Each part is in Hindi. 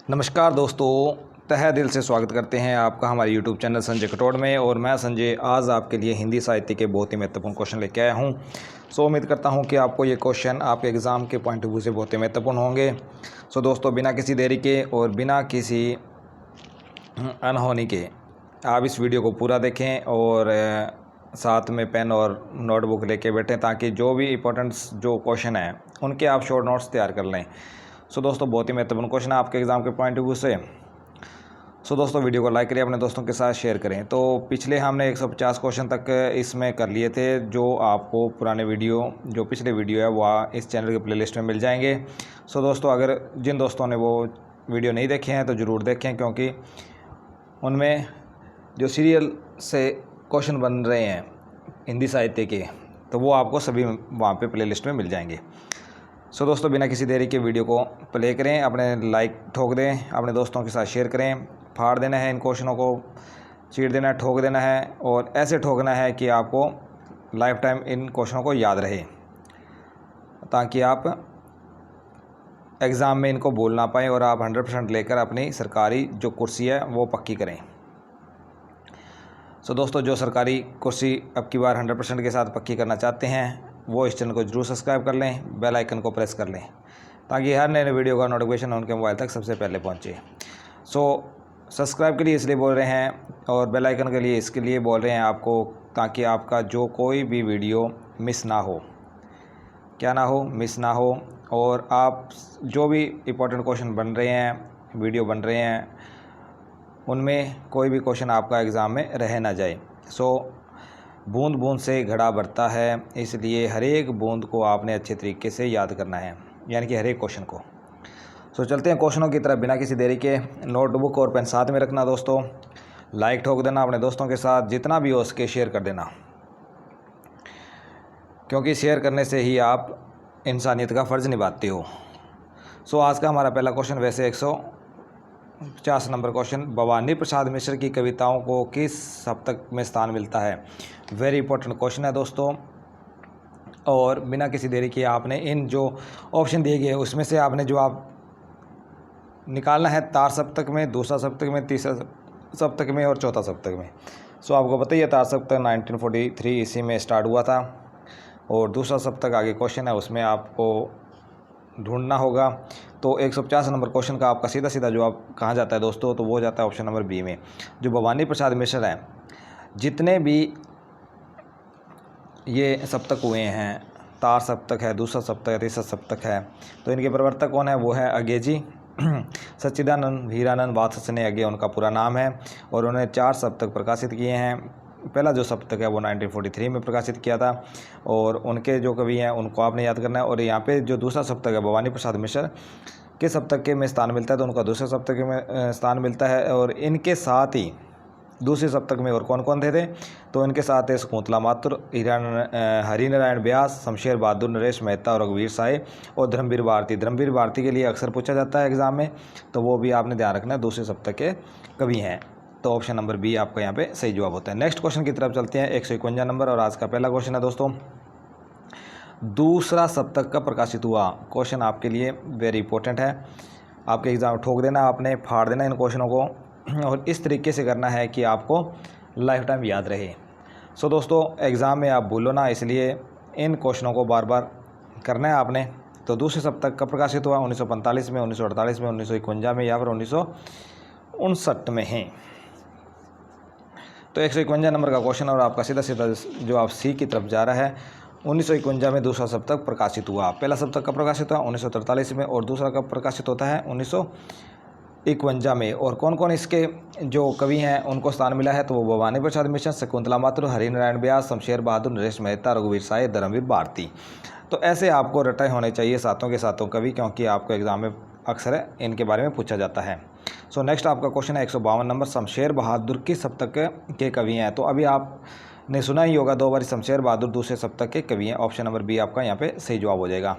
नमस्कार दोस्तों, तहे दिल से स्वागत करते हैं आपका हमारे YouTube चैनल संजय कटोड़ में। और मैं संजय आज आपके लिए हिंदी साहित्य के बहुत ही महत्वपूर्ण क्वेश्चन लेके आया हूं। उम्मीद करता हूं कि आपको ये क्वेश्चन आपके एग्ज़ाम के पॉइंट ऑफ व्यू से बहुत ही महत्वपूर्ण होंगे। दोस्तों, बिना किसी देरी के और बिना किसी अनहोनी के आप इस वीडियो को पूरा देखें और साथ में पेन और नोटबुक लेके बैठें ताकि जो भी इम्पोर्टेंट्स जो क्वेश्चन हैं उनके आप शॉर्ट नोट्स तैयार कर लें। दोस्तों, बहुत ही महत्वपूर्ण क्वेश्चन है आपके एग्ज़ाम के पॉइंट ऑफ व्यू से। दोस्तों, वीडियो को लाइक करें, अपने दोस्तों के साथ शेयर करें। तो पिछले हमने 150 क्वेश्चन तक इसमें कर लिए थे, जो आपको पुराने वीडियो जो पिछले वीडियो है वह इस चैनल के प्लेलिस्ट में मिल जाएंगे। दोस्तों, अगर जिन दोस्तों ने वो वीडियो नहीं देखे हैं तो ज़रूर देखें, क्योंकि उनमें जो सीरियल से क्वेश्चन बन रहे हैं हिंदी साहित्य के, तो वो आपको सभी वहाँ पे प्लेलिस्ट में मिल जाएंगे। दोस्तों, बिना किसी देरी के वीडियो को प्ले करें, अपने लाइक ठोक दें, अपने दोस्तों के साथ शेयर करें। फाड़ देना है इन क्वेश्चनों को, चीर देना है, ठोक देना है, और ऐसे ठोकना है कि आपको लाइफ टाइम इन क्वेश्चनों को याद रहे, ताकि आप एग्ज़ाम में इनको बोल ना पाएँ और आप 100% लेकर अपनी सरकारी जो कुर्सी है वो पक्की करें। दोस्तों, जो सरकारी कुर्सी अब की बार 100% के साथ पक्की करना चाहते हैं वो इस चैनल को जरूर सब्सक्राइब कर लें, बेल आइकन को प्रेस कर लें, ताकि हर नए वीडियो का नोटिफिकेशन उनके मोबाइल तक सबसे पहले पहुंचे। सब्सक्राइब के लिए इसलिए बोल रहे हैं और बेल आइकन के लिए इसके लिए बोल रहे हैं आपको, ताकि आपका जो कोई भी वीडियो मिस ना हो, मिस ना हो। और आप जो भी इम्पोर्टेंट क्वेश्चन बन रहे हैं, वीडियो बन रहे हैं, उनमें कोई भी क्वेश्चन आपका एग्ज़ाम में रह ना जाए। बूंद बूंद से घड़ा भरता है, इसलिए हर एक बूंद को आपने अच्छे तरीके से याद करना है, यानी कि हर एक क्वेश्चन को। चलते हैं क्वेश्चनों की तरफ बिना किसी देरी के। नोटबुक और पेन साथ में रखना दोस्तों, लाइक ठोक देना, अपने दोस्तों के साथ जितना भी हो सके शेयर कर देना, क्योंकि शेयर करने से ही आप इंसानियत का फ़र्ज़ निभाते हो। आज का हमारा पहला क्वेश्चन वैसे 150 नंबर क्वेश्चन, भवानी प्रसाद मिश्र की कविताओं को किस सप्तक में स्थान मिलता है? वेरी इंपॉर्टेंट क्वेश्चन है दोस्तों। और बिना किसी देरी के आपने इन जो ऑप्शन दिए गए उसमें से आपने जो आप निकालना है, तार सप्तक में, दूसरा सप्तक में, तीसरा सप्तक में और चौथा सप्तक में। आपको पता ही है, तार सप्तक 1943 इसी में स्टार्ट हुआ था, और दूसरा सप्तक आगे क्वेश्चन है उसमें आपको ढूंढना होगा। तो 150 नंबर क्वेश्चन का आपका सीधा सीधा जवाब कहाँ जाता है दोस्तों? तो वो जाता है ऑप्शन नंबर बी में। जो भवानी प्रसाद मिश्र हैं, जितने भी ये सप्तक हुए हैं, तार सप्तक है, दूसरा सप्तक है, तीसरा सप्तक है, तो इनके प्रवर्तक कौन है? वो है अज्ञे जी, सच्चिदानंद हीरानंद वात्सने अज्ञे उनका पूरा नाम है। और उन्होंने 4 सप्तक प्रकाशित किए हैं। पहला जो सप्तक है वो 1943 में प्रकाशित किया था, और उनके जो कवि हैं उनको आपने याद करना है। और यहाँ पे जो दूसरा सप्तक है भवानी प्रसाद मिश्र के सप्तक के में स्थान मिलता है, तो उनका दूसरे सप्तक में स्थान मिलता है। और इनके साथ ही दूसरे सप्तक में और कौन कौन थे? तो इनके साथ है शकुंतला माथुर, हरिनारायण व्यास, शमशेर बहादुर, नरेश मेहता और रघुवीर साय और धर्मवीर भारती। धर्मवीर भारती के लिए अक्सर पूछा जाता है एग्ज़ाम में, तो वो भी आपने ध्यान रखना है, दूसरे सप्तक के कवि हैं। तो ऑप्शन नंबर बी आपका यहाँ पे सही जवाब होता है। नेक्स्ट क्वेश्चन की तरफ चलते हैं, 151 नंबर, और आज का पहला क्वेश्चन है दोस्तों, दूसरा सप्तक का प्रकाशित हुआ। क्वेश्चन आपके लिए वेरी इंपॉर्टेंट है, आपके एग्ज़ाम ठोक देना, आपने फाड़ देना इन क्वेश्चनों को, और इस तरीके से करना है कि आपको लाइफ टाइम याद रहे। दोस्तों, एग्ज़ाम में आप भूलो ना, इसलिए इन क्वेश्चनों को बार बार करना है आपने। तो दूसरे सप्तक का प्रकाशित हुआ 1945 में, 1948 में, 1951 में या फिर 1959 में है। तो 151 नंबर का क्वेश्चन, और आपका सीधा सीधा जो आप सी की तरफ जा रहा है। 1951 में दूसरा सप्तक प्रकाशित हुआ। पहला सप्तक का प्रकाशित हुआ 1943 में, और दूसरा का प्रकाशित होता है 1951 में। और कौन कौन इसके जो कवि हैं उनको स्थान मिला है? तो वो भवानी प्रसाद मिश्र, शकुंतला माथुर, हरिनारायण व्यास, शमशेर बहादुर, नरेश मेहता, रघुवीर साय, धर्मवीर भारती। तो ऐसे आपको रटाए होने चाहिए सातों के सातों कवि, क्योंकि आपको एग्ज़ाम में अक्सर इनके बारे में पूछा जाता है। नेक्स्ट आपका क्वेश्चन है 152 नंबर, शमशेर बहादुर किस सप्तक के कवि हैं? तो अभी आपने सुना ही होगा 2 बार, शमशेर बहादुर दूसरे सप्तक के कवि हैं। ऑप्शन नंबर बी आपका यहाँ पे सही जवाब हो जाएगा।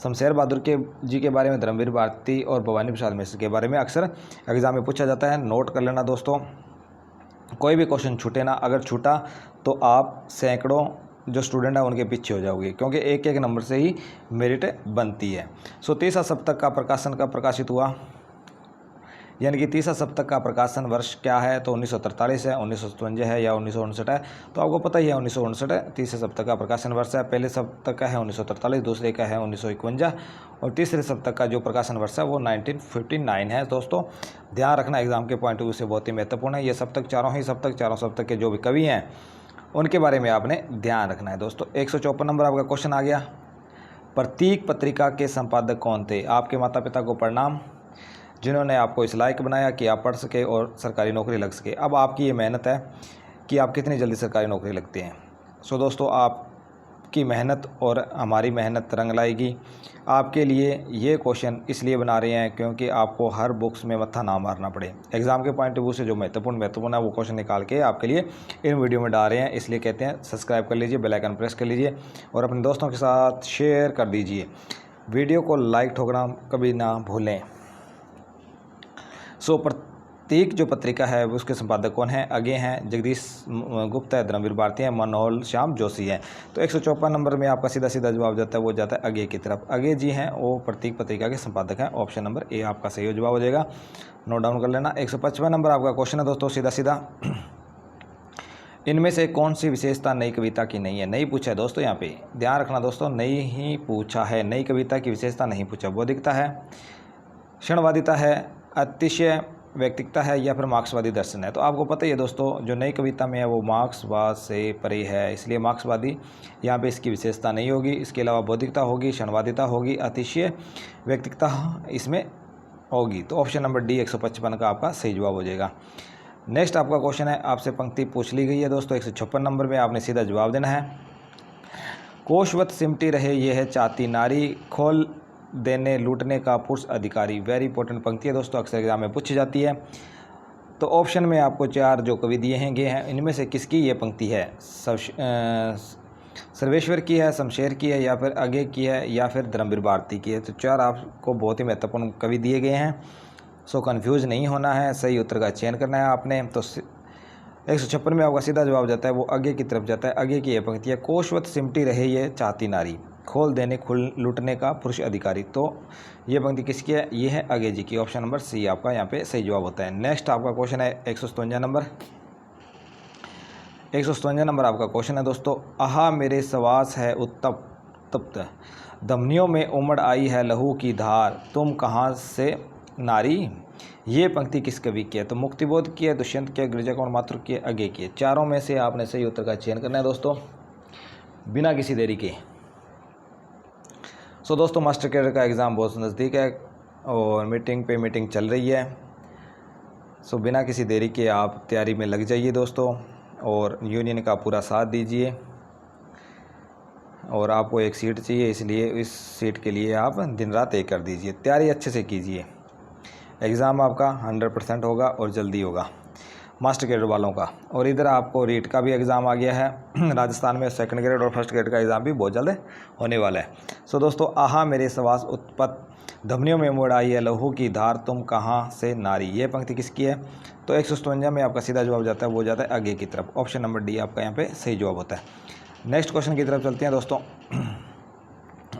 शमशेर बहादुर जी के बारे में, धर्मवीर भारती और भवानी प्रसाद मिश्र के बारे में अक्सर एग्ज़ाम में पूछा जाता है। नोट कर लेना दोस्तों, कोई भी क्वेश्चन छूटे ना। अगर छूटा तो आप सैकड़ों जो स्टूडेंट हैं उनके पीछे हो जाओगे, क्योंकि एक एक नंबर से ही मेरिट बनती है। तीसरा सप्तक का प्रकाशन कब प्रकाशित हुआ? यानी कि तीसरा सप्तक का प्रकाशन वर्ष क्या है, तो 1943 है, 1957 है या 1959 है। तो आपको पता ही है 1959 है, तीसरे सप्तक का प्रकाशन वर्ष है। पहले सप्तक का है 1943, दूसरे का है 1951 और तीसरे सप्तक का जो प्रकाशन वर्ष है वो 1959 है। दोस्तों ध्यान रखना, एग्जाम के पॉइंट ऑफ व्यू से बहुत ही महत्वपूर्ण है। ये सप्तक चारों सप्तक के जो भी कवि हैं उनके बारे में आपने ध्यान रखना है। दोस्तों 154 नंबर आपका क्वेश्चन आ गया, प्रतीक पत्रिका के संपादक कौन थे? आपके माता पिता को प्रणाम, जिन्होंने आपको इस लायक बनाया कि आप पढ़ सके और सरकारी नौकरी लग सके। अब आपकी ये मेहनत है कि आप कितनी जल्दी सरकारी नौकरी लगती हैं। सो दोस्तों आपकी मेहनत और हमारी मेहनत रंग लाएगी। आपके लिए ये क्वेश्चन इसलिए बना रहे हैं क्योंकि आपको हर बुक्स में मत्था ना मारना पड़े। एग्ज़ाम के पॉइंट ऑफ व्यू से जो महत्वपूर्ण है वो क्वेश्चन निकाल के आपके लिए इन वीडियो में डाल रहे हैं। इसलिए कहते हैं सब्सक्राइब कर लीजिए, बेल आइकन प्रेस कर लीजिए और अपने दोस्तों के साथ शेयर कर दीजिए। वीडियो को लाइक ठोकना कभी ना भूलें। सो प्रतीक जो पत्रिका है उसके संपादक कौन है? आगे हैं जगदीश गुप्ता है, धर्मवीर भारती है, मनोहर श्याम जोशी है। तो 154 नंबर में आपका सीधा जवाब जाता है, वो जाता है आगे की तरफ। आगे जी हैं वो प्रतीक पत्रिका के संपादक हैं। ऑप्शन नंबर ए आपका सही जवाब हो जाएगा, नोट डाउन कर लेना। 155 नंबर आपका क्वेश्चन है दोस्तों, सीधा इनमें से कौन सी विशेषता नई कविता की नहीं है? नई पूछा है दोस्तों, यहाँ पे ध्यान रखना दोस्तों, नई ही पूछा है, नई कविता की विशेषता नहीं पूछा। बौद्धिकता है, क्षणवादिता है, अतिशय व्यक्तिकता है या फिर मार्क्सवादी दर्शन है। तो आपको पता ही है दोस्तों जो नई कविता में है वो मार्क्सवाद से परे है, इसलिए मार्क्सवादी यहाँ पे इसकी विशेषता नहीं होगी। इसके अलावा बौद्धिकता होगी, क्षणवादिता होगी, अतिशय व्यक्तिकता इसमें होगी। तो ऑप्शन नंबर डी 155 का आपका सही जवाब हो जाएगा। नेक्स्ट आपका क्वेश्चन है, आपसे पंक्ति पूछ ली गई है दोस्तों 156 नंबर में, आपने सीधा जवाब देना है। कोशवत सिमटी रहे ये है चाहती नारी, खोल देने लूटने का पुरुष अधिकारी। वेरी इंपॉर्टेंट पंक्ति है दोस्तों, अक्सर एग्जाम में पूछी जाती है। तो ऑप्शन में आपको 4 जो कवि दिए हैं इनमें से किसकी ये पंक्ति है? सर्वेश्वर की है, शमशेर की है या फिर आगे की है या फिर धर्मवीर भारती की है। तो 4 आपको बहुत ही महत्वपूर्ण कवि दिए गए हैं। सो कन्फ्यूज़ नहीं होना है, सही उत्तर का चयन करना है आपने। तो 156 में आपका सीधा जवाब जाता है वो आगे की तरफ जाता है। आगे की ये पंक्ति है, कोशवत सिमटी रहे ये चाहती नारी, खोल देने लूटने का पुरुष अधिकारी। तो ये पंक्ति किसकी है? ये है आगे जी की। ऑप्शन नंबर सी आपका यहाँ पे सही जवाब होता है। नेक्स्ट आपका क्वेश्चन है 157 नंबर। 157 नंबर आपका क्वेश्चन है दोस्तों, आहा मेरे सवास है उत्तप्त, धमनियों में उमड़ आई है लहू की धार, तुम कहाँ से नारी। ये पंक्ति किस कवि की है? तो मुक्तिबोध की है, दुष्यंत की है, गिरिजा कुमार माथुर की है, आगे की है। चारों में से आपने सही उत्तर का चयन करना है दोस्तों बिना किसी देरी के। सो दोस्तों मास्टर कैडर का एग्ज़ाम बहुत नज़दीक है और मीटिंग पे मीटिंग चल रही है। सो बिना किसी देरी के आप तैयारी में लग जाइए दोस्तों और यूनियन का पूरा साथ दीजिए। और आपको एक सीट चाहिए, इसलिए इस सीट के लिए आप दिन रात एक कर दीजिए, तैयारी अच्छे से कीजिए। एग्ज़ाम आपका 100% होगा और जल्दी होगा मास्टर ग्रेड वालों का। और इधर आपको रीट का भी एग्ज़ाम आ गया है राजस्थान में, सेकंड ग्रेड और फर्स्ट ग्रेड का एग्ज़ाम भी बहुत जल्द होने वाला है। सो दोस्तों आहा मेरे सवास उत्पत, धमनियों में मुड़ आई है लहू की धार, तुम कहाँ से नारी। ये पंक्ति किसकी है? तो 157 में आपका सीधा जवाब जाता है, वो जाता है आगे की तरफ। ऑप्शन नंबर डी आपका यहाँ पे सही जवाब होता है। नेक्स्ट क्वेश्चन की तरफ चलते हैं दोस्तों।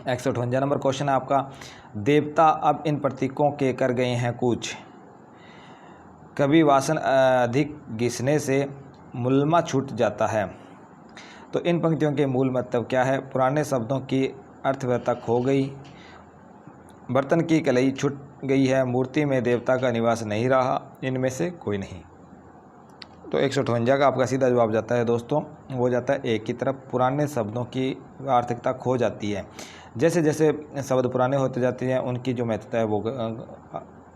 158 नंबर क्वेश्चन है आपका, देवता अब इन प्रतीकों के कर गए हैं कुछ, कभी वासन अधिक घिसने से मुलमा छूट जाता है। तो इन पंक्तियों के मूल मतलब क्या है? पुराने शब्दों की अर्थव्यवस्था खो गई, बर्तन की कलई छूट गई है, मूर्ति में देवता का निवास नहीं रहा, इनमें से कोई नहीं। तो 158 का आपका सीधा जवाब जाता है दोस्तों, वो जाता है एक की तरफ। पुराने शब्दों की आर्थिकता खो जाती है, जैसे जैसे शब्द पुराने होते जाते हैं उनकी जो महत्वता है वो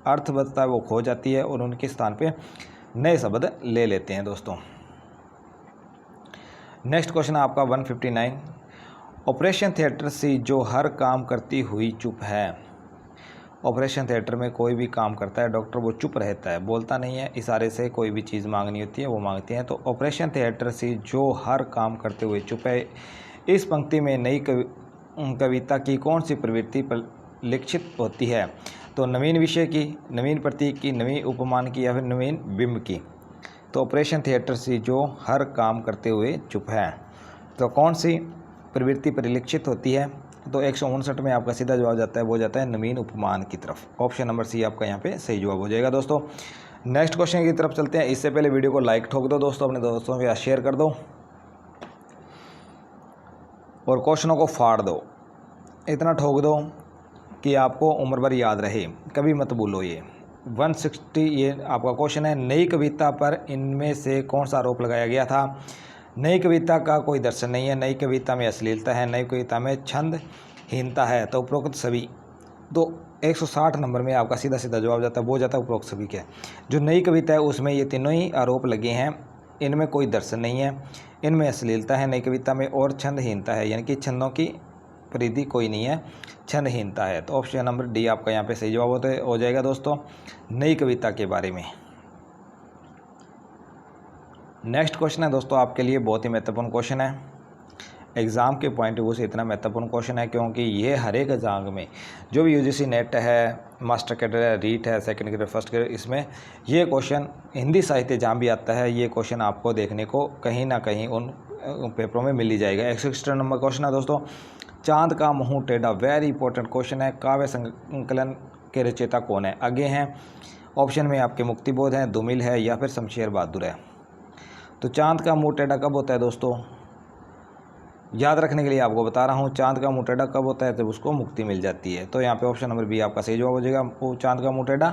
अर्थवत्ता है वो खो जाती है और उनके स्थान पे नए शब्द ले लेते हैं दोस्तों। नेक्स्ट क्वेश्चन है आपका 159, ऑपरेशन थिएटर सी जो हर काम करती हुई चुप है। ऑपरेशन थिएटर में कोई भी काम करता है डॉक्टर, वो चुप रहता है, बोलता नहीं है, इशारे से कोई भी चीज़ मांगनी होती है वो मांगती हैं। तो ऑपरेशन थिएटर सी जो हर काम करते हुए चुप है, इस पंक्ति में नई कविता की कौन सी प्रवृत्ति परिलक्षित होती है? तो नवीन विषय की, नवीन प्रतीक की, नवीन उपमान की या फिर नवीन बिंब की। तो ऑपरेशन थिएटर सी जो हर काम करते हुए चुप है, तो कौन सी प्रवृत्ति परिलक्षित होती है? तो 159 में आपका सीधा जवाब जाता है, वो जाता है नवीन उपमान की तरफ। ऑप्शन नंबर सी आपका यहाँ पे सही जवाब हो जाएगा दोस्तों। नेक्स्ट क्वेश्चन की तरफ चलते हैं। इससे पहले वीडियो को लाइक ठोक दो दोस्तों, अपने दोस्तों के साथ शेयर कर दो और क्वेश्चनों को फाड़ दो, इतना ठोक दो कि आपको उम्र भर याद रहे, कभी मत भूलो। ये 160 ये आपका क्वेश्चन है। नई कविता पर इनमें से कौन सा आरोप लगाया गया था? नई कविता का कोई दर्शन नहीं है, नई कविता में अश्लीलता है, नई कविता में छंदहीनता है, तो उपरोक्त सभी। तो 160 नंबर में आपका सीधा सीधा जवाब जाता है, वो जाता है उपरोक्त सभी के। जो नई कविता है उसमें ये तीनों ही आरोप लगे हैं। इनमें कोई दर्शन नहीं है, इनमें अश्लीलता है नई कविता में, और छंदहीनता है, यानी कि छंदों की परिधि कोई नहीं है, छंदहीनता है। तो ऑप्शन नंबर डी आपका यहाँ पे सही जवाब हो जाएगा दोस्तों, नई कविता के बारे में। नेक्स्ट क्वेश्चन है दोस्तों आपके लिए बहुत ही महत्वपूर्ण क्वेश्चन है। एग्ज़ाम के पॉइंट ऑफ व्यू से इतना महत्वपूर्ण क्वेश्चन है क्योंकि ये हर एक एग्जाम में, जो भी यूजीसी नेट है, मास्टर कैडर है, रीट है, सेकंड ग्रेड, फर्स्ट ग्रेड, इसमें ये क्वेश्चन हिंदी साहित्य जहाँ भी आता है ये क्वेश्चन आपको देखने को कहीं ना कहीं उन पेपरों में मिल ही जाएगा। 160 नंबर क्वेश्चन है दोस्तों, चांद का मुँह टेढ़ा, वेरी इंपॉर्टेंट क्वेश्चन है। काव्य संकलन के रचयिता कौन है? आगे हैं ऑप्शन में आपके मुक्तिबोध है, धूमिल है, या फिर शमशेर बहादुर है। तो चांद का मुँह टेढ़ा कब होता है दोस्तों? याद रखने के लिए आपको बता रहा हूँ, चांद का मुँह टेढ़ा कब होता है? जब उसको मुक्ति मिल जाती है। तो यहाँ पे ऑप्शन नंबर बी आपका सही जवाब हो जाएगा। वो चांद का मुँह टेढ़ा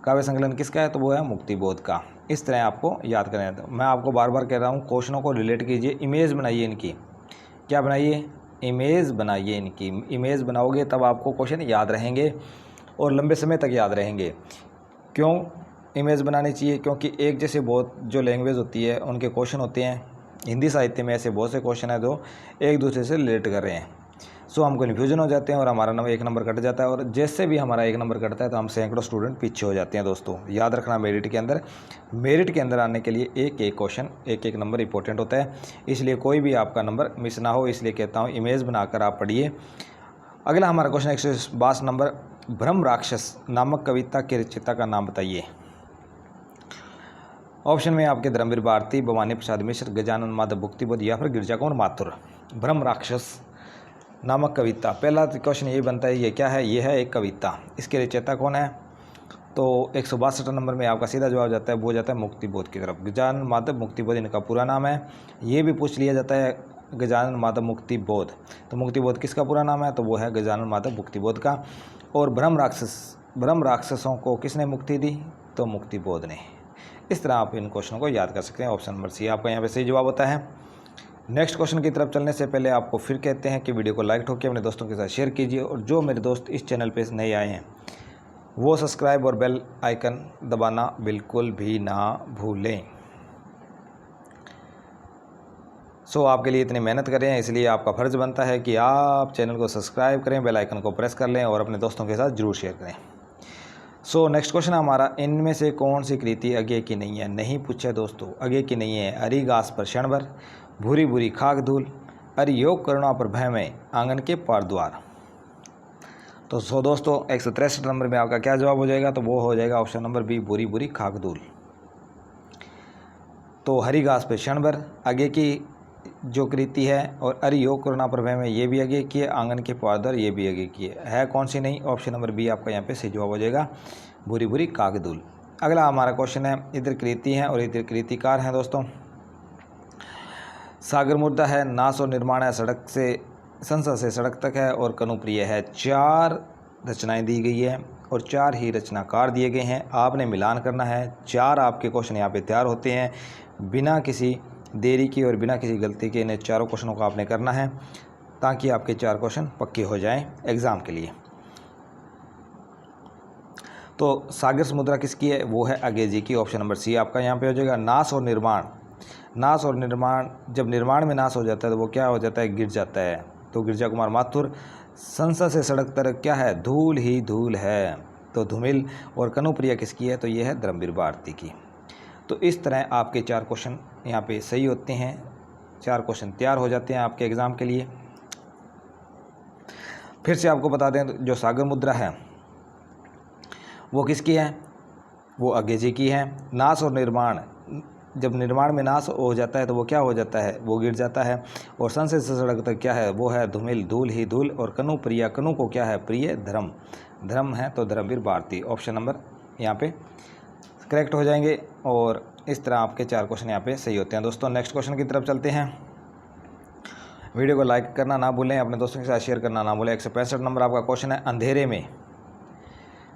काव्य संकलन किसका है? तो वो है मुक्तिबोध का। इस तरह आपको याद करना है। मैं आपको बार बार कह रहा हूँ, क्वेश्चनों को रिलेट कीजिए, इमेज बनाइए इनकी। क्या बनाइए? इमेज बनाइए इनकी। इमेज बनाओगे तब आपको क्वेश्चन याद रहेंगे और लंबे समय तक याद रहेंगे। क्यों इमेज बनानी चाहिए? क्योंकि एक जैसे बहुत जो लैंग्वेज होती है उनके क्वेश्चन होते हैं। हिंदी साहित्य में ऐसे बहुत से क्वेश्चन हैं जो एक दूसरे से रिलेट कर रहे हैं, सो हमको कन्फ्यूजन हो जाते हैं और हमारा एक नंबर कट जाता है। और जैसे भी हमारा एक नंबर कटता है तो हम सैकड़ों स्टूडेंट पीछे हो जाते हैं दोस्तों। याद रखना, मेरिट के अंदर आने के लिए एक एक क्वेश्चन, एक एक नंबर इंपॉर्टेंट होता है, इसलिए कोई भी आपका नंबर मिस ना हो, इसलिए कहता हूँ इमेज बनाकर आप पढ़िए। अगला हमारा क्वेश्चन 152 नंबर, ब्रह्म राक्षस नामक कविता के रचयिता का नाम बताइए। ऑप्शन में आपके धर्मवीर भारती, भवानी प्रसाद मिश्र, गजानन माधव भुक्तिबोध, या फिर गिरजा कुमार माथुर। ब्रह्म राक्षस नामक कविता, पहला क्वेश्चन ये बनता है, ये क्या है? ये है एक कविता। इसके रचयिता कौन है? तो 162 नंबर में आपका सीधा जवाब जाता है, वो जाता है मुक्तिबोध की तरफ। गजानन माधव मुक्तिबोध इनका पूरा नाम है। ये भी पूछ लिया जाता है, गजानन माधव मुक्तिबोध। तो मुक्तिबोध किसका पूरा नाम है? तो वो है गजानन माधव मुक्तिबोध का। और ब्रह्म राक्षसों को किसने मुक्ति दी? तो मुक्तिबोध ने। इस तरह आप इन क्वेश्चनों को याद कर सकते हैं। ऑप्शन नंबर सी आपका यहाँ पे सही जवाब होता है। नेक्स्ट क्वेश्चन की तरफ चलने से पहले आपको फिर कहते हैं कि वीडियो को लाइक ठोक के अपने दोस्तों के साथ शेयर कीजिए, और जो मेरे दोस्त इस चैनल पे नए आए हैं वो सब्सक्राइब और बेल आइकन दबाना बिल्कुल भी ना भूलें। सो आपके लिए इतनी मेहनत कर रहे हैं, इसलिए आपका फ़र्ज़ बनता है कि आप चैनल को सब्सक्राइब करें, बेल आइकन को प्रेस कर लें और अपने दोस्तों के साथ ज़रूर शेयर करें। सो नेक्स्ट क्वेश्चन हमारा, इनमें से कौन सी कृति आगे की नहीं है? नहीं पूछा दोस्तों, आगे की नहीं है। हरी घास पर क्षण भर, भूरी भूरी खाक धूल, अरे योग करुणा पर भय में, आंगन के पार द्वार। तो दोस्तों 163 नंबर में आपका क्या जवाब हो जाएगा? तो वो हो जाएगा ऑप्शन नंबर बी, भूरी भूरी खाक धूल। तो हरी घास पर क्षण भर आगे की जो कृति है, और अरे योग करुणा पर भय में ये भी आगे की है, आंगन के पार द्वार ये भी आगे की है कौन सी नहीं? ऑप्शन नंबर बी आपका यहाँ पे सही जवाब हो जाएगा, भूरी भूरी कागदुल। अगला हमारा क्वेश्चन है, इधर कृति है और इधर कृतिकार हैं दोस्तों। सागर मुर्दा है, नाश और निर्माण है, सड़क से संसद से सड़क तक है, और कनुप्रिय है। 4 रचनाएं दी गई है और 4 ही रचनाकार दिए गए हैं। आपने मिलान करना है। 4 आपके क्वेश्चन यहाँ पे तैयार होते हैं बिना किसी देरी की और बिना किसी गलती के। इन चारों क्वेश्चनों को आपने करना है ताकि आपके 4 क्वेश्चन पक्के हो जाएं एग्ज़ाम के लिए। तो सागर समुद्रा किसकी है? वो है अंग्रेजी की। ऑप्शन नंबर सी आपका यहाँ पे हो जाएगा। नाश और निर्माण, जब निर्माण में नाश हो जाता है तो वो क्या हो जाता है? गिर जाता है। तो गिरजा कुमार माथुर। संसद से सड़क तक क्या है? धूल ही धूल है। तो धूमिल। और कनुप्रिया किसकी है? तो ये है धर्मवीर भारती की। तो इस तरह आपके 4 क्वेश्चन यहाँ पे सही होते हैं। 4 क्वेश्चन तैयार हो जाते हैं आपके एग्ज़ाम के लिए। फिर से आपको बता दें, जो सागर मुद्रा है वो किसकी है? वो अंग्रेजी की है। नाश और निर्माण, जब निर्माण में नाश हो जाता है तो वो क्या हो जाता है, वो गिर जाता है। और सन से सड़क तक क्या है, वो है धूमिल, धूल ही धूल। और कनु प्रिया, कनु को क्या है, प्रिय, धर्म, धर्म है तो धर्मवीर भारती। ऑप्शन नंबर यहाँ पे करेक्ट हो जाएंगे। और इस तरह आपके 4 क्वेश्चन यहाँ पे सही होते हैं। दोस्तों नेक्स्ट क्वेश्चन की तरफ चलते हैं। वीडियो को लाइक करना ना भूलें, अपने दोस्तों के साथ शेयर करना ना भूलें। 165 नंबर आपका क्वेश्चन है, अंधेरे में।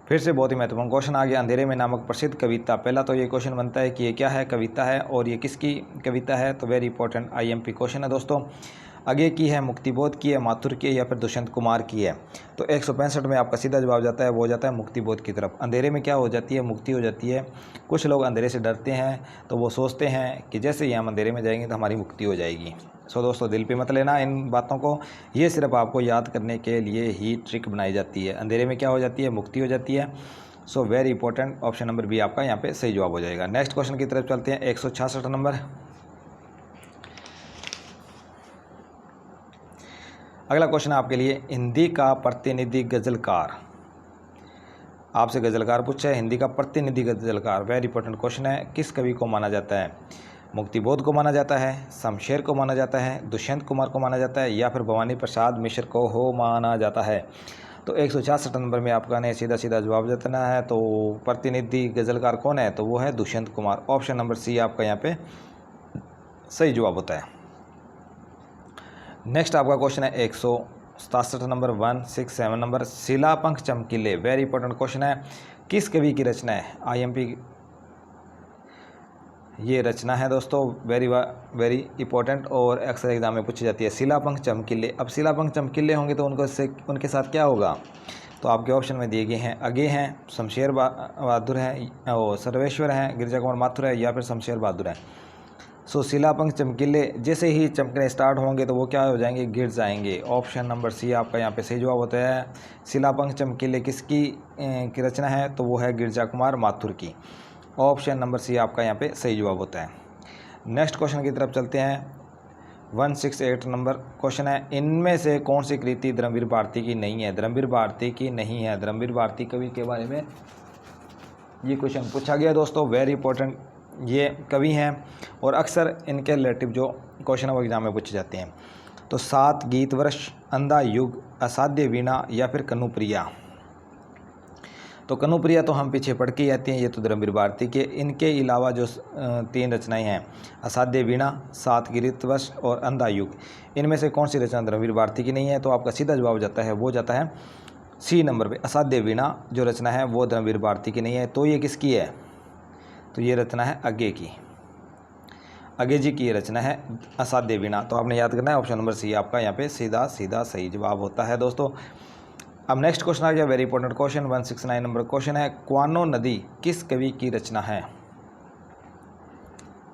फिर से बहुत ही महत्वपूर्ण क्वेश्चन आ गया। अंधेरे में नामक प्रसिद्ध कविता, पहला तो ये क्वेश्चन बनता है कि ये क्या है, कविता है और ये किसकी कविता है, तो वेरी इंपॉर्टेंट IMP क्वेश्चन है दोस्तों। आगे की है, मुक्तिबोध की है, माथुर की है या फिर दुष्यंत कुमार की है। तो 165 में आपका सीधा जवाब जाता है, वो जाता है मुक्तिबोध की तरफ। अंधेरे में क्या हो जाती है, मुक्ति हो जाती है। कुछ लोग अंधेरे से डरते हैं तो वो सोचते हैं कि जैसे ही हम अंधेरे में जाएंगे तो हमारी मुक्ति हो जाएगी। सो दोस्तों दिल पे मत लेना इन बातों को, ये सिर्फ आपको याद करने के लिए ही ट्रिक बनाई जाती है। अंधेरे में क्या हो जाती है, मुक्ति हो जाती है। So very important, option number B आपका यहाँ पे सही जवाब हो जाएगा। नेक्स्ट क्वेश्चन की तरफ चलते हैं। 166 नंबर, अगला क्वेश्चन आपके लिए, हिंदी का प्रतिनिधि गजलकार। आपसे गजलकार पूछा है, हिंदी का प्रतिनिधि गजलकार, वेरी इंपॉर्टेंट क्वेश्चन है। किस कवि को माना जाता है, मुक्तिबोध को माना जाता है, शमशेर को माना जाता है, दुष्यंत कुमार को माना जाता है या फिर भवानी प्रसाद मिश्र को हो माना जाता है। तो 166 नंबर में आपका ने सीधा सीधा जवाब देना है। तो प्रतिनिधि गजलकार कौन है, तो वो है Dushyant Kumar. Option number C आपका यहाँ पे सही जवाब होता है। नेक्स्ट आपका क्वेश्चन है 167 नंबर, 167 नंबर, शिलापंख चमकीले, वेरी इंपॉर्टेंट क्वेश्चन है। किस कवि की रचना है, IMP ये रचना है दोस्तों, वेरी इंपॉर्टेंट और अक्सर एग्जाम में पूछी जाती है। शिलापंख चमकीले, अब शिलापंख चमकीले होंगे तो उनके साथ क्या होगा, तो आपके ऑप्शन में दिए गए हैं, अगे हैं, शमशेर बहादुर हैं, और सर्वेश्वर हैं, गिरजा कुमार माथुर है या फिर शमशेर बहादुर हैं। सो शिलापंख चमकीले जैसे ही चमकने स्टार्ट होंगे तो वो क्या हो जाएंगे, गिर जाएंगे। ऑप्शन नंबर सी आपका यहाँ पे सही जवाब होता है। शिलापंख चमकीले किसकी की रचना है, तो वो है गिरजा कुमार माथुर की। ऑप्शन नंबर सी आपका यहाँ पे सही जवाब होता है। नेक्स्ट क्वेश्चन की तरफ चलते हैं। 168 नंबर क्वेश्चन है, इनमें से कौन सी कृति धर्मवीर भारती की नहीं है, धर्मवीर भारती की नहीं है। धर्मवीर भारती कवि के बारे में ये क्वेश्चन पूछा गया दोस्तों, वेरी इंपॉर्टेंट ये कवि हैं और अक्सर इनके रिलेटिव जो क्वेश्चन है वो एग्जाम में पूछे जाते हैं। तो 7 गीत वर्ष, अंधा युग, असाध्य वीणा या फिर कनुप्रिया। तो कनुप्रिया तो हम पीछे पढ़ के ही आती हैं, ये तो धर्मवीर भारती के। इनके अलावा जो 3 रचनाएं हैं, असाध्य वीणा, 7 गीत वर्ष और अंधा युग, इनमें से कौन सी रचना धर्मवीर भारती की नहीं है, तो आपका सीधा जवाब जाता है, वो जाता है सी नंबर पे, असाध्य वीणा जो रचना है वो धर्मवीर भारती की नहीं है। तो ये किसकी है, तो ये रचना है अगे की, अगे जी की ये रचना है असाध्य वीणा। तो आपने याद करना है, ऑप्शन नंबर सी आपका यहाँ पे सीधा सीधा सही जवाब होता है दोस्तों। अब नेक्स्ट क्वेश्चन आ गया, very important question, 169 number question है, क्वानो नदी किस कवि की रचना है।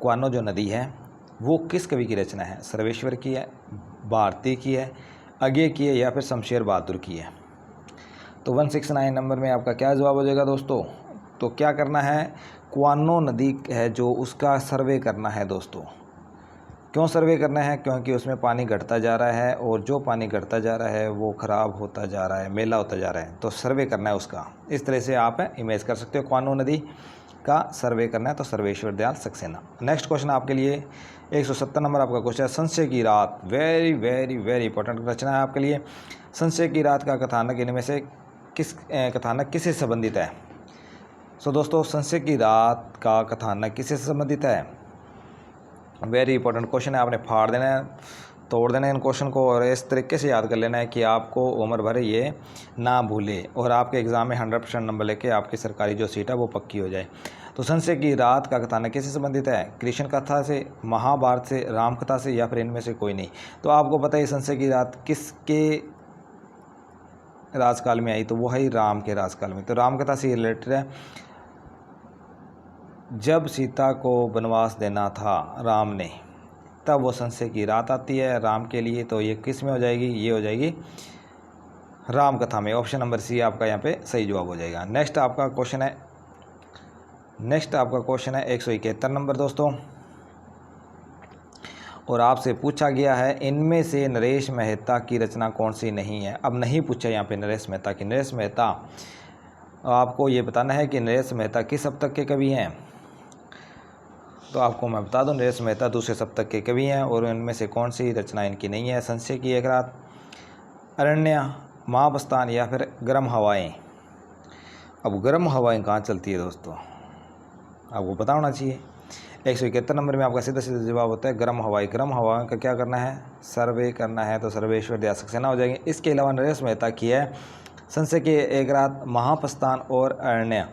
क्वानो जो नदी है वो किस कवि की रचना है, सर्वेश्वर की है, भारती की है, अगे की है या फिर शमशेर बहादुर की है। तो 169 नंबर में आपका क्या जवाब हो जाएगा दोस्तों, तो क्या करना है, क्वानो नदी है जो उसका सर्वे करना है दोस्तों। क्यों सर्वे करना है, क्योंकि उसमें पानी घटता जा रहा है और जो पानी घटता जा रहा है वो ख़राब होता जा रहा है, मैला होता जा रहा है, तो सर्वे करना है उसका। इस तरह से आप इमेज कर सकते हो, क्वानो नदी का सर्वे करना है तो सर्वेश्वर दयाल सक्सेना। नेक्स्ट क्वेश्चन आपके लिए 170 नंबर आपका क्वेश्चन है, संशय की रात, वेरी वेरी वेरी इंपॉर्टेंट रचना है आपके लिए। संशय की रात का कथानक इनमें से किस कथानक किससे संबंधित है। सो दोस्तों संशय की रात का कथानक किससे संबंधित है, वेरी इंपॉर्टेंट क्वेश्चन है, आपने फाड़ देना है, तोड़ देना है इन क्वेश्चन को और इस तरीके से याद कर लेना है कि आपको उम्र भर ये ना भूले और आपके एग्ज़ाम में 100% नंबर लेके आपकी सरकारी जो सीट है वो पक्की हो जाए। तो संशय की रात का कथानक किससे संबंधित है, कृष्ण कथा से, महाभारत से, राम कथा से या फिर इनमें से कोई नहीं। तो आपको पता है संशय की रात किसके राजकाल में आई, तो वो है राम के राजकाल में। तो राम कथा से रिलेटेड है, जब सीता को वनवास देना था राम ने तब वो संशय की रात आती है राम के लिए। तो ये किस में हो जाएगी, ये हो जाएगी राम कथा में। ऑप्शन नंबर सी आपका यहाँ पे सही जवाब हो जाएगा। नेक्स्ट आपका क्वेश्चन है 171 नंबर दोस्तों, और आपसे पूछा गया है इनमें से नरेश मेहता की रचना कौन सी नहीं है। अब नहीं पूछा यहाँ पे नरेश मेहता की, नरेश मेहता आपको ये बताना है कि नरेश मेहता किस अब तक के कवि हैं। तो आपको मैं बता दूं, नरेश मेहता दूसरे सप्तक के कवि हैं और इनमें से कौन सी रचना इनकी नहीं है? संशय की एक रात, अरण्य, महाप्रस्थान या फिर गर्म हवाएं। अब गर्म हवाएं कहाँ चलती है दोस्तों, आपको पता होना चाहिए। 171 नंबर में आपका सीधा सीधा जवाब होता है गर्म हवाएं। गर्म हवाओं का क्या करना है? सर्वे करना है, तो सर्वेश्वर दयाल सक्सेना हो जाएंगे। इसके अलावा नरेश मेहता की है संशय की एक रात, महाप्रस्थान और अरण्य।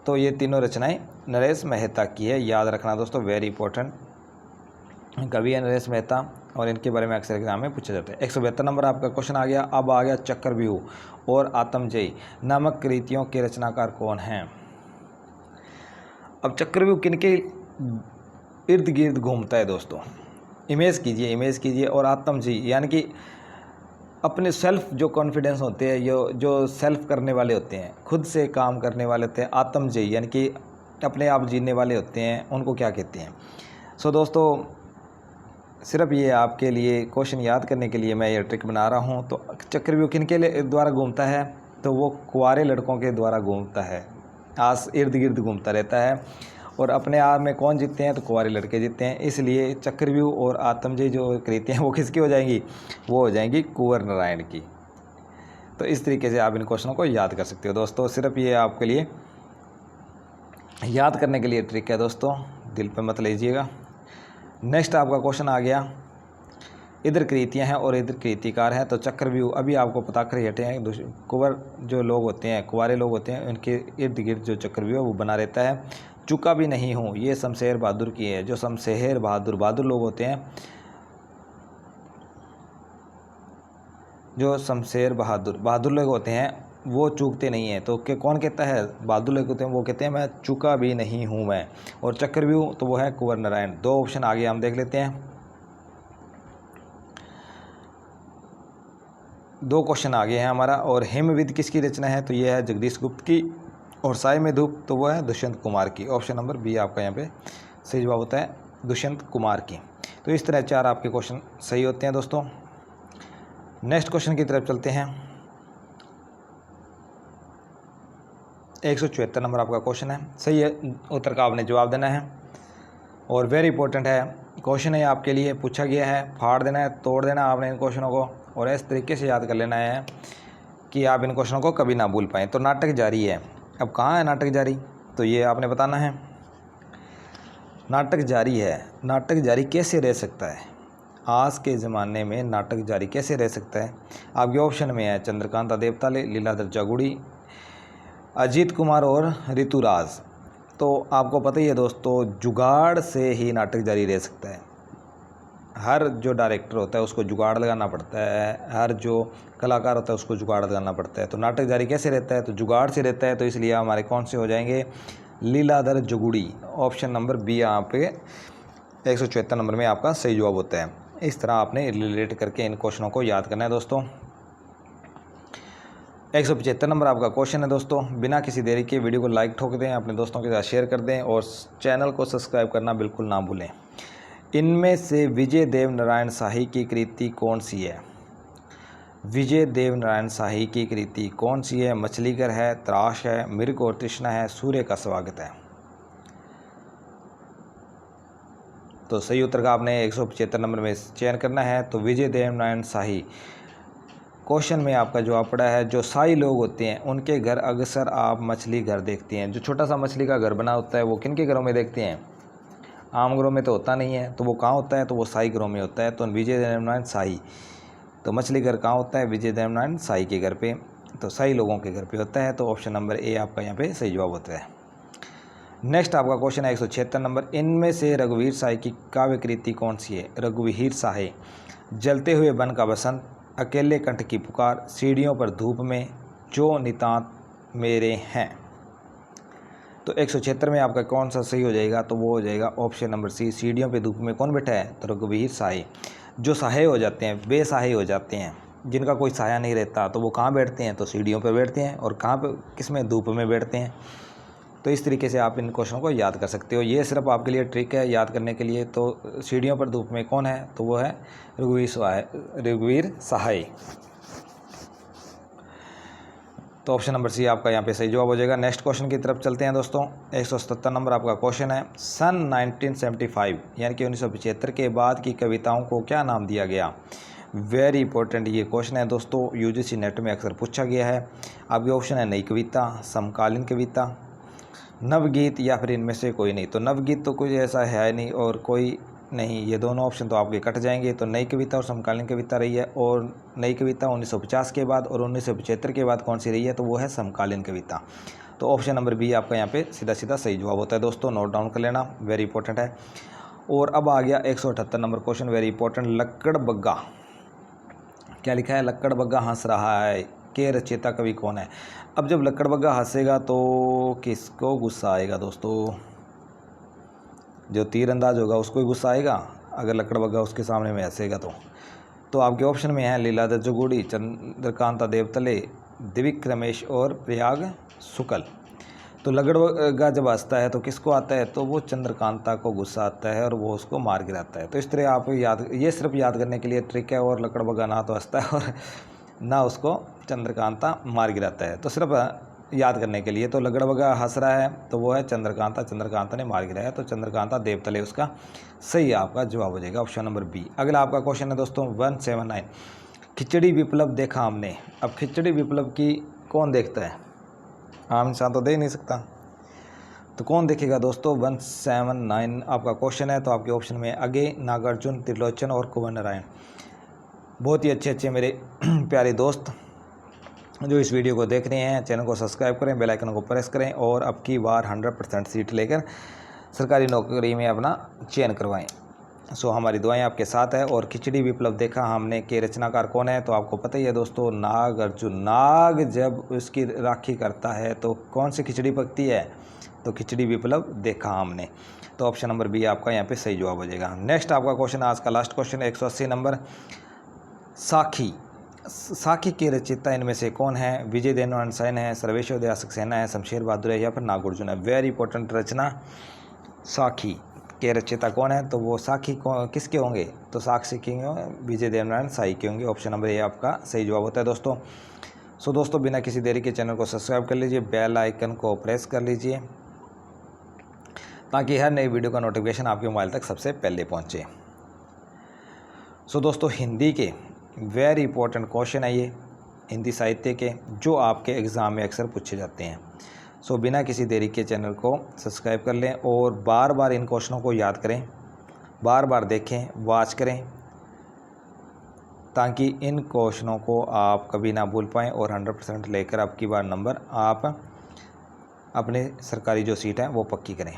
तो ये तीनों रचनाएं नरेश मेहता की है, याद रखना दोस्तों, वेरी इंपॉर्टेंट कवि है नरेश मेहता और इनके बारे में अक्सर एग्जाम में पूछा जाता है। 172 नंबर आपका क्वेश्चन आ गया। अब आ गया चक्रव्यूह और आत्मजयी नामक कृतियों के रचनाकार कौन हैं? अब चक्रव्यूह किनके इर्द गिर्द घूमता है दोस्तों? इमेज कीजिए। और आत्मजयी यानी कि अपने सेल्फ जो कॉन्फिडेंस होते हैं, जो सेल्फ करने वाले होते हैं, खुद से काम करने वाले होते हैं, आत्मजयी यानी कि अपने आप जीने वाले होते हैं, उनको क्या कहते हैं? सो दोस्तों, सिर्फ ये आपके लिए क्वेश्चन याद करने के लिए मैं ये ट्रिक बना रहा हूँ। तो चक्रव्यूह किनके द्वारा घूमता है? तो वो कुंवारे लड़कों के द्वारा घूमता है, आस इर्द गिर्द घूमता रहता है। और अपने आप में कौन जीतते हैं? तो कुंवारे लड़के जीतते हैं। इसलिए चक्रव्यूह और आत्मजयी जो कृतियाँ हैं वो किसकी हो जाएंगी? वो हो जाएंगी कुंवर नारायण की। तो इस तरीके से आप इन क्वेश्चनों को याद कर सकते हो दोस्तों। सिर्फ ये आपके लिए याद करने के लिए ट्रिक है दोस्तों, दिल पे मत लीजिएगा। नेक्स्ट आपका क्वेश्चन आ गया, इधर कृतियाँ हैं और इधर कृतिकार हैं। तो चक्रव्यूह अभी आपको पता कर हटे हैं, कुंवर जो लोग होते हैं, कुंवारे लोग होते हैं, उनके इर्द गिर्द जो चक्रव्यूह वो बना रहता है। चुका भी नहीं हूँ, ये शमशेर बहादुर की है। जो शमशेर बहादुर लोग होते हैं, जो शमशेर बहादुर लोग होते हैं, वो चूकते नहीं हैं। तो कौन कहता है? बहादुर लोग होते हैं, वो कहते हैं मैं चूका भी नहीं हूँ मैं। और चक्रव्यूह तो वो है कुंवर नारायण। 2 ऑप्शन आगे हम देख लेते हैं। 2 क्वेश्चन आगे हैं हमारा। और हेमविद किसकी रचना है? तो ये है जगदीश गुप्त की। और साय में धूप तो वो है दुष्यंत कुमार की। ऑप्शन नंबर बी आपका यहाँ पे सही जवाब होता है, दुष्यंत कुमार की। तो इस तरह 4 आपके क्वेश्चन सही होते हैं दोस्तों। नेक्स्ट क्वेश्चन की तरफ चलते हैं। 174 नंबर आपका क्वेश्चन है। सही है उत्तर का आपने जवाब देना है और वेरी इंपॉर्टेंट है क्वेश्चन है, आपके लिए पूछा गया है। फाड़ देना है, तोड़ देना आपने इन क्वेश्चनों को और इस तरीके से याद कर लेना है कि आप इन क्वेश्चनों को कभी ना भूल पाएँ। तो नाटक जारी है। अब कहाँ है नाटक जारी? तो ये आपने बताना है। नाटक जारी है। नाटक जारी कैसे रह सकता है? आज के ज़माने में नाटक जारी कैसे रह सकता है? आपके ऑप्शन में है चंद्रकांता देवताले, लीलाधर जागुड़ी, अजीत कुमार और ऋतुराज। तो आपको पता ही है दोस्तों, जुगाड़ से ही नाटक जारी रह सकता है। हर जो डायरेक्टर होता है उसको जुगाड़ लगाना पड़ता है, हर जो कलाकार होता है उसको जुगाड़ लगाना पड़ता है। तो नाटक जारी कैसे रहता है? तो जुगाड़ से रहता है। तो इसलिए हमारे कौन से हो जाएंगे? लीलाधर जुगुड़ी। ऑप्शन नंबर बी यहाँ पे 174 नंबर में आपका सही जवाब होता है। इस तरह आपने रिलेट करके इन क्वेश्चनों को याद करना है दोस्तों। 175 नंबर आपका क्वेश्चन है दोस्तों। बिना किसी देरी के वीडियो को लाइक ठोक दें, अपने दोस्तों के साथ शेयर कर दें और चैनल को सब्सक्राइब करना बिल्कुल ना भूलें। इनमें से विजय देव नारायण शाही की कृति कौन सी है? विजय देव नारायण शाही की कृति कौन सी है? मछलीघर है, त्रास है, मृग और तृष्णा है, सूर्य का स्वागत है। तो सही उत्तर का आपने 175 नंबर में चयन करना है। तो विजय देव नारायण शाही। क्वेश्चन में आपका जवाब पड़ा है, जो शाही लोग होते हैं उनके घर अक्सर आप मछली घर देखते हैं। जो छोटा सा मछली का घर बना होता है वो किन के घरों में देखते हैं? आम घरों में तो होता नहीं है। तो वो कहाँ होता है? तो वो शाही घरों में होता है। तो विजय देव नारायण शाही, तो मछली घर कहाँ होता है? विजय देव नारायण शाही के घर पे, तो शाही लोगों के घर पे होता है। तो ऑप्शन नंबर ए आपका यहाँ पे सही जवाब होता है। नेक्स्ट आपका क्वेश्चन है 176 नंबर। इनमें से रघुवीर शाही की काव्य कृति कौन सी है? रघुवीर शाही, जलते हुए वन का बसंत, अकेले कंठ की पुकार, सीढ़ियों पर धूप में, जो नितांत मेरे हैं। तो 176 में आपका कौन सा सही हो जाएगा? तो वो हो जाएगा ऑप्शन नंबर सी, सीढ़ियों पे धूप में कौन बैठा है? तो रघुवीर शाही। जो सहाय हो जाते हैं, बेसहाय हो जाते हैं, जिनका कोई साया नहीं रहता, तो वो कहाँ बैठते हैं? तो सीढ़ियों पे बैठते हैं। और कहाँ पे, किस में? धूप में बैठते हैं। तो इस तरीके से आप इन क्वेश्चनों को याद कर सकते हो। ये सिर्फ आपके लिए ट्रिक है याद करने के लिए। तो सीढ़ियों पर धूप में कौन है? तो वो है रघुवीर सहाय। तो ऑप्शन नंबर सी आपका यहाँ पे सही जवाब हो जाएगा। नेक्स्ट क्वेश्चन की तरफ चलते हैं दोस्तों। 177 नंबर आपका क्वेश्चन है, सन 1975 यानी कि 1975 के बाद की कविताओं को क्या नाम दिया गया। वेरी इंपॉर्टेंट ये क्वेश्चन है दोस्तों, यूजीसी नेट में अक्सर पूछा गया है। आपके ऑप्शन है नई कविता, समकालीन कविता, नवगीत या फिर इनमें से कोई नहीं। तो नवगीत तो कुछ ऐसा है नहीं और कोई नहीं, ये दोनों ऑप्शन तो आपके कट जाएंगे। तो नई कविता और समकालीन कविता रही है, और नई कविता 1950 के बाद और 1975 के बाद कौन सी रही है, तो वो है समकालीन कविता। तो ऑप्शन नंबर बी आपका यहाँ पे सीधा सीधा सही जवाब होता है दोस्तों, नोट डाउन कर लेना, वेरी इंपॉर्टेंट है। और अब आ गया 178 नंबर क्वेश्चन, वेरी इंपॉर्टेंट। लक्कड़ बग्गा, क्या लिखा है, लक्कड़ बग्गा हंस रहा है के रचयिता कवि कौन है। अब जब लक्कड़ बग्गा हंसेगा तो किसको गुस्सा आएगा दोस्तों, जो तीरंदाज होगा उसको ही गुस्सा आएगा अगर लक्कड़ बग्गा उसके सामने में हंसेगा तो आपके ऑप्शन में है लीलाधर जुगुड़ी, चंद्रकांता देवतले, दिविक रमेश और प्रयाग शुक्ल। तो लक्कड़ बग्गा जब हंसता है तो किसको आता है, तो वो चंद्रकांता को गुस्सा आता है और वो उसको मार गिराता है। तो इस तरह आप ये सिर्फ याद करने के लिए ट्रिक है, और लक्कड़ बग्गा ना तो हंसता है और ना उसको चंद्रकांता मार गिराता है, तो सिर्फ याद करने के लिए। तो लक्कड़ बग्गा हंस रहा है तो वो है चंद्रकांता, चंद्रकांता ने मार गिराया, तो चंद्रकांता देवतले उसका सही आपका जवाब हो जाएगा, ऑप्शन नंबर बी। अगला आपका क्वेश्चन है दोस्तों 179, खिचड़ी विप्लव देखा हमने। अब खिचड़ी विप्लव की कौन देखता है, आम इंसान तो दे ही नहीं सकता, तो कौन देखेगा दोस्तों। 179 आपका क्वेश्चन है। तो आपके ऑप्शन में अगे, नागार्जुन, त्रिलोचन और कुंवर नारायण। बहुत ही अच्छे मेरे प्यारे दोस्त जो इस वीडियो को देख रहे हैं, चैनल को सब्सक्राइब करें, बेल आइकन को प्रेस करें और अब की बार 100% सीट लेकर सरकारी नौकरी में अपना चयन करवाएं। सो हमारी दुआएं आपके साथ है। और खिचड़ी विप्लव देखा हमने के रचनाकार कौन है, तो आपको पता ही है दोस्तों, नागार्जुन। नाग जब उसकी राखी करता है तो कौन सी खिचड़ी पकती है, तो खिचड़ी विप्लव देखा हमने। तो ऑप्शन नंबर बी आपका यहाँ पे सही जवाब हो जाएगा। नेक्स्ट आपका क्वेश्चन, आज का लास्ट क्वेश्चन 180 नंबर, साखी। साखी के रचयिता इनमें से कौन है, विजय देवनारायण सेन है, सर्वेश्वर दयाल सक्सेना है, शमशेर बहादुर है या फिर नागार्जुन है। वेरी इंपॉर्टेंट रचना साखी के रचयिता कौन है, तो वो साखी किसके होंगे, तो साक्षी के विजय देवनारायण साई के होंगे। ऑप्शन नंबर ए आपका सही जवाब होता है दोस्तों। सो दोस्तों बिना किसी देरी के चैनल को सब्सक्राइब कर लीजिए, बेल आइकन को प्रेस कर लीजिए ताकि हर नई वीडियो का नोटिफिकेशन आपके मोबाइल तक सबसे पहले पहुंचे। सो दोस्तों हिंदी के वेरी इंपॉर्टेंट क्वेश्चन है ये, हिंदी साहित्य के, जो आपके एग्ज़ाम में अक्सर पूछे जाते हैं। सो बिना किसी देरी के चैनल को सब्सक्राइब कर लें और बार बार इन क्वेश्चनों को याद करें, बार बार देखें, वॉच करें, ताकि इन क्वेश्चनों को आप कभी ना भूल पाएँ और 100% लेकर अब की बार नंबर आप अपने सरकारी जो सीट है वो पक्की करें।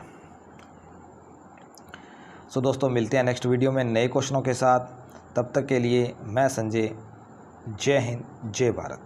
सो दोस्तों मिलते हैं नेक्स्ट वीडियो में नए क्वेश्चनों के साथ। तब तक के लिए मैं संजय, जय हिंद, जय भारत।